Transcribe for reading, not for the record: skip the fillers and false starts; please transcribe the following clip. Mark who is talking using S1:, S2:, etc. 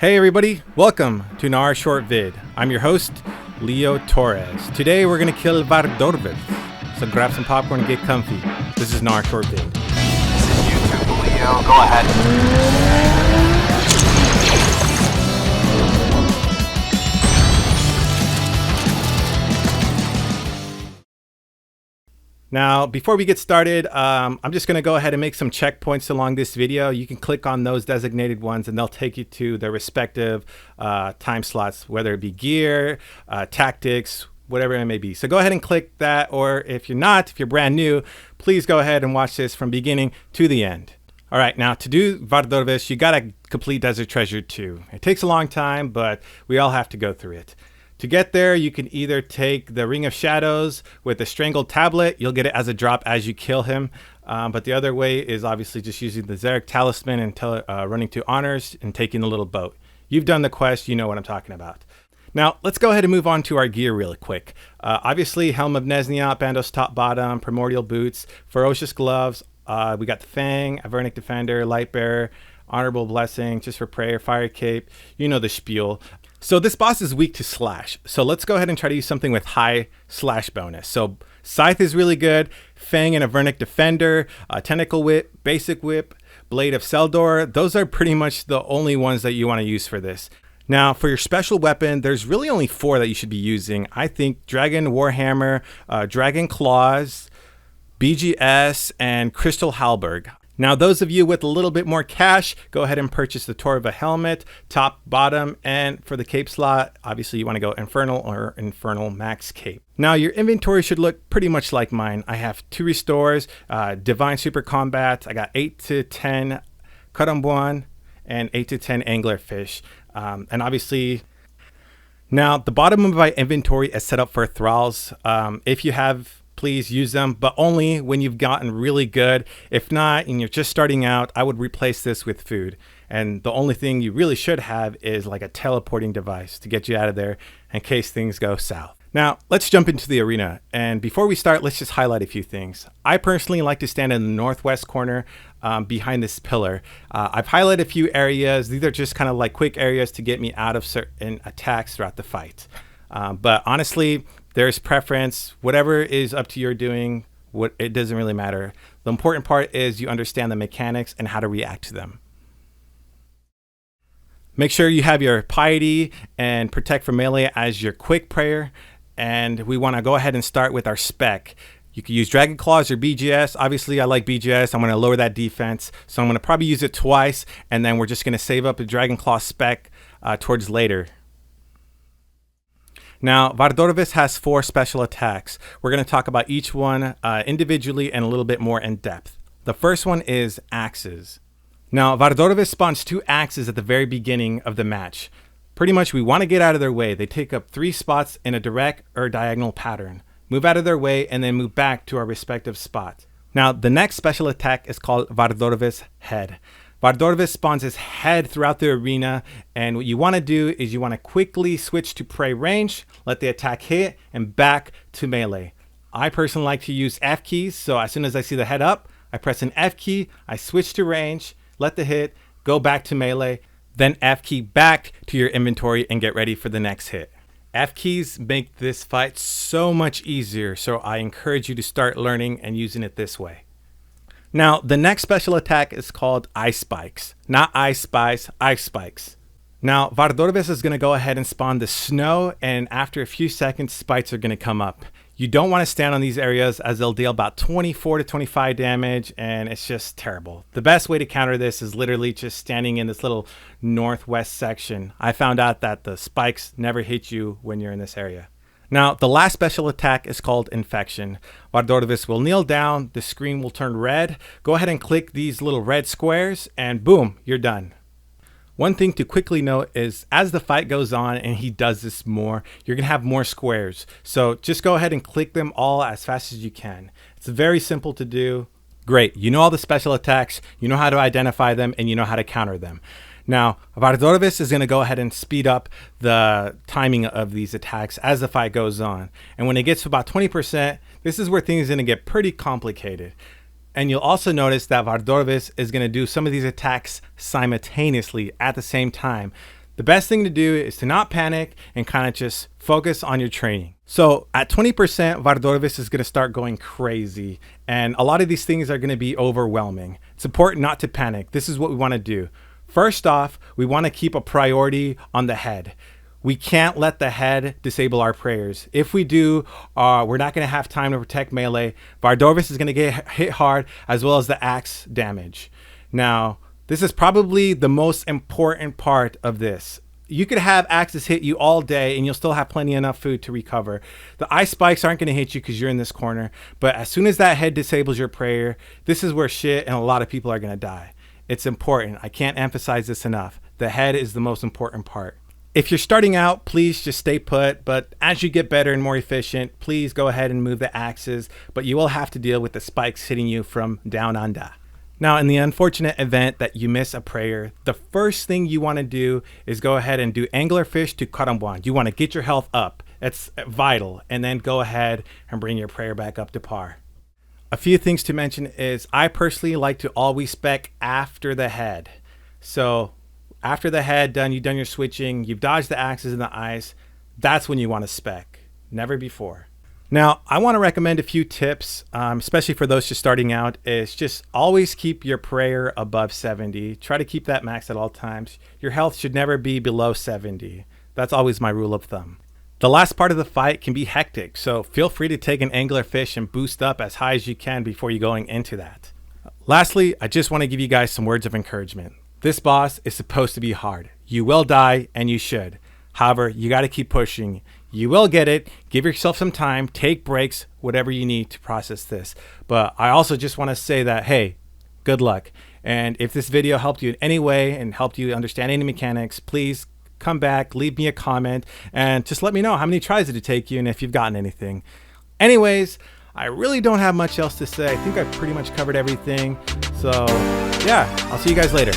S1: Hey everybody, welcome to another short vid. I'm your host, Leo Torres. Today we're gonna kill Vardorvis. So grab some popcorn and get comfy. This is another short vid.
S2: This is YouTube, Leo. Go ahead.
S1: Now, before we get started, I'm just going to go ahead and make some checkpoints along this video. You can click on those designated ones and they'll take you to their respective time slots, whether it be gear, tactics, whatever it may be. So go ahead and click that, or if you're brand new, please go ahead and watch this from beginning to the end. All right, now to do Vardorvis, you got to complete Desert Treasure 2. It takes a long time, but we all have to go through it. To get there, you can either take the Ring of Shadows with the Strangled Tablet. You'll get it as a drop as you kill him. But the other way is obviously just using the Xeric Talisman and running to Honors and taking the little boat. You've done the quest, you know what I'm talking about. Now, let's go ahead and move on to our gear really quick. Obviously, Helm of Nesniot, Bandos top bottom, Primordial boots, Ferocious gloves. We got the Fang, Avernic Defender, Lightbearer, Honorable Blessing, Just for Prayer, Fire Cape. You know the spiel. So this boss is weak to slash. So let's go ahead and try to use something with high slash bonus. So Scythe is really good. Fang and Avernic Defender, Tentacle Whip, Basic Whip, Blade of Seldor. Those are pretty much the only ones that you want to use for this. Now for your special weapon, there's really only 4 that you should be using. I think Dragon Warhammer, Dragon Claws, BGS, and Crystal Halberg. Now, those of you with a little bit more cash, go ahead and purchase the Torva helmet, top, bottom, and for the cape slot, obviously you want to go Infernal or Infernal Max Cape. Now, your inventory should look pretty much like mine. I have 2 restores, Divine Super Combat, I got 8 to 10 Karambwan, and 8 to 10 Anglerfish. And obviously, now the bottom of my inventory is set up for thralls. If you have, please use them, but only when you've gotten really good. If not, and you're just starting out, I would replace this with food. And the only thing you really should have is like a teleporting device to get you out of there in case things go south. Now, let's jump into the arena. And before we start, let's just highlight a few things. I personally like to stand in the northwest corner behind this pillar. I've highlighted a few areas. These are just kind of like quick areas to get me out of certain attacks throughout the fight. But honestly, there's preference. Whatever is up to your doing, it doesn't really matter. The important part is you understand the mechanics and how to react to them. Make sure you have your Piety and Protect from Melee as your quick prayer. And we want to go ahead and start with our spec. You can use Dragon Claws or BGS. Obviously, I like BGS. I'm going to lower that defense. So I'm going to probably use it twice. And then we're just going to save up the Dragon Claw spec towards later. Now, Vardorvis has 4 special attacks. We're going to talk about each one individually and a little bit more in depth. The first one is Axes. Now, Vardorvis spawns 2 axes at the very beginning of the match. Pretty much, we want to get out of their way. They take up 3 spots in a direct or diagonal pattern. Move out of their way and then move back to our respective spots. Now, the next special attack is called Vardorvis Head. Vardorvis spawns his head throughout the arena, and what you want to do is you want to quickly switch to prey range, let the attack hit, and back to melee. I personally like to use F keys, so as soon as I see the head up, I press an F key, I switch to range, let the hit, go back to melee, then F key back to your inventory and get ready for the next hit. F keys make this fight so much easier, so I encourage you to start learning and using it this way. Now, the next special attack is called Ice Spikes. Not Ice Spice, Ice Spikes. Now, Vardorvis is going to go ahead and spawn the snow, and after a few seconds, spikes are going to come up. You don't want to stand on these areas as they'll deal about 24 to 25 damage, and it's just terrible. The best way to counter this is literally just standing in this little northwest section. I found out that the spikes never hit you when you're in this area. Now, the last special attack is called Infection. Vardorvis will kneel down, the screen will turn red. Go ahead and click these little red squares, and boom, you're done. One thing to quickly note is as the fight goes on and he does this more, you're going to have more squares. So just go ahead and click them all as fast as you can. It's very simple to do. Great, you know all the special attacks, you know how to identify them, and you know how to counter them. Now, Vardorvis is going to go ahead and speed up the timing of these attacks as the fight goes on. And when it gets to about 20%, this is where things are going to get pretty complicated. And you'll also notice that Vardorvis is going to do some of these attacks simultaneously at the same time. The best thing to do is to not panic and kind of just focus on your training. So at 20%, Vardorvis is going to start going crazy, and a lot of these things are going to be overwhelming. It's important not to panic. This is what we want to do. First off, we want to keep a priority on the head. We can't let the head disable our prayers. If we do, we're not going to have time to protect melee. Vardorvis is going to get hit hard, as well as the axe damage. Now, this is probably the most important part of this. You could have axes hit you all day and you'll still have plenty enough food to recover. The ice spikes aren't going to hit you because you're in this corner. But as soon as that head disables your prayer, this is where shit and a lot of people are going to die. It's important. I can't emphasize this enough. The head is the most important part. If you're starting out, please just stay put. But as you get better and more efficient, please go ahead and move the axes. But you will have to deal with the spikes hitting you from down under. Now, in the unfortunate event that you miss a prayer, the first thing you want to do is go ahead and do anglerfish to Karambuan. You want to get your health up. That's vital. And then go ahead and bring your prayer back up to par. A few things to mention is I personally like to always spec after the head. So after the head done, you've done your switching, you've dodged the axes in the ice. That's when you want to spec, never before. Now, I want to recommend a few tips, especially for those just starting out, is just always keep your prayer above 70. Try to keep that max at all times. Your health should never be below 70. That's always my rule of thumb. The last part of the fight can be hectic, so feel free to take an anglerfish and boost up as high as you can before you going into that. Lastly, I just want to give you guys some words of encouragement. This boss is supposed to be hard. You will die, and you should. However, you got to keep pushing. You will get it. Give yourself some time, take breaks, whatever you need to process this. But I also just want to say that, hey, good luck. And if this video helped you in any way and helped you understand any mechanics, please come back, leave me a comment, and just let me know how many tries did it take you and if you've gotten anything. Anyways, I really don't have much else to say. I think I've pretty much covered everything. So yeah, I'll see you guys later.